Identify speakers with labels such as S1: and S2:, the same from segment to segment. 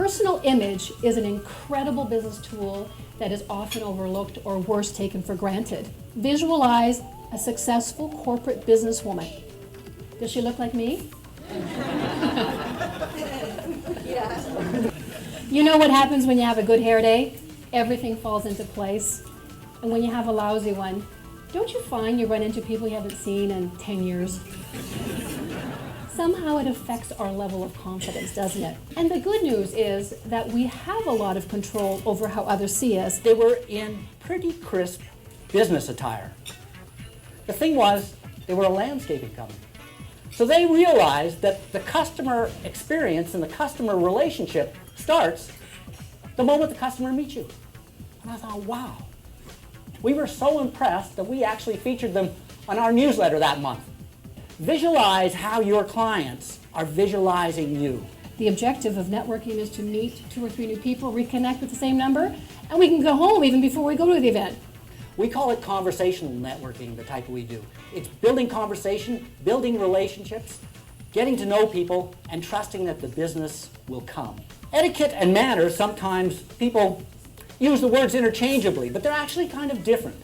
S1: Personal image is an incredible business tool that is often overlooked or worse, taken for granted. Visualize a successful corporate businesswoman. Does she look like me?
S2: Yeah.
S1: You know what happens when you have a good hair day? Everything falls into place. And when you have a lousy one, don't you find you run into people you haven't seen in 10 years? Somehow it affects our level of confidence, doesn't it? And the good news is that we have a lot of control over how others see us.
S3: They were in pretty crisp business attire. The thing was, they were a landscaping company. So they realized that the customer experience and the customer relationship starts the moment the customer meets you. And I thought, wow. We were so impressed that we actually featured them on our newsletter that month. Visualize how your clients are visualizing you.
S1: The objective of networking is to meet 2 or 3 new people, reconnect with the same number, and we can go home even before we go to the event.
S3: We call it conversational networking, the type we do. It's building conversation, building relationships, getting to know people, and trusting that the business will come. Etiquette and manners, sometimes people use the words interchangeably, but they're actually kind of different.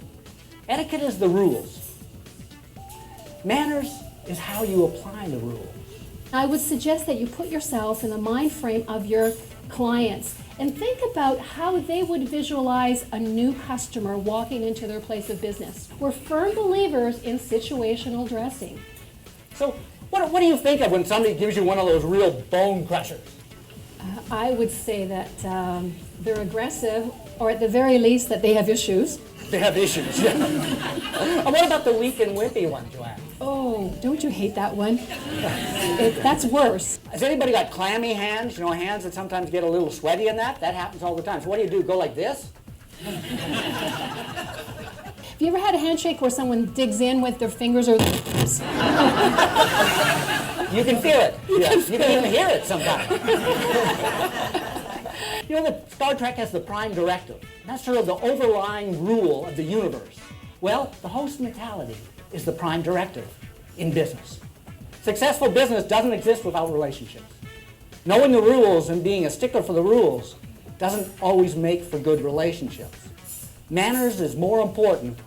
S3: Etiquette is the rules. Manners is how you apply the rules.
S1: I would suggest that you put yourself in the mind frame of your clients and think about how they would visualize a new customer walking into their place of business. We're firm believers in situational dressing.
S3: So what do you think of when somebody gives you one of those real bone crushers?
S1: I would say that they're aggressive, or at the very least that they have issues.
S3: They have issues, yeah. And what about the weak and wimpy one, Joanne?
S1: Oh, don't you hate that one? That's worse.
S3: Has anybody got clammy hands? You know, hands that sometimes get a little sweaty in that? That happens all the time. So what do? Go like this?
S1: Have you ever had a handshake where someone digs in with their fingers or their lips?
S3: You can feel it. You can even hear it sometimes. You know that Star Trek has the prime directive. That's sort of the overlying rule of the universe. Well, the host mentality is the prime directive in business. Successful business doesn't exist without relationships. Knowing the rules and being a stickler for the rules doesn't always make for good relationships. Manners is more important.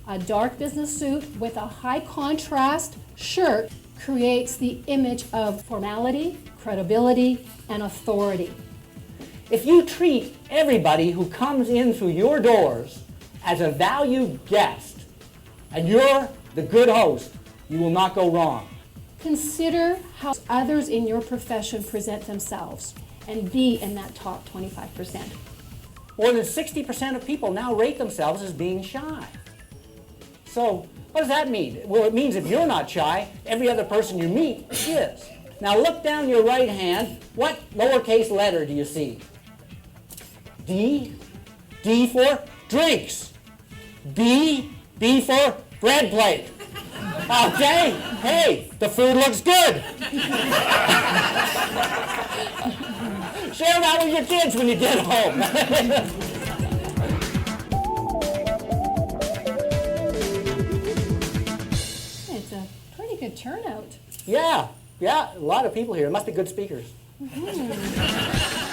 S1: A dark business suit with a high contrast shirt creates the image of formality, credibility, and authority.
S3: If you treat everybody who comes in through your doors as a valued guest, and you're the good host, you will not go wrong.
S1: Consider how others in your profession present themselves and be in that top 25%.
S3: More than 60% of people now rate themselves as being shy. So what does that mean? Well, it means if you're not shy, every other person you meet is. Now look down your right hand. What lowercase letter do you see? D? D for drinks. B? B for bread plate. Okay, hey, the food looks good. Share that with your kids when you get home.
S1: It's a pretty good turnout.
S3: Yeah, a lot of people here. It must be good speakers.
S1: Mm-hmm.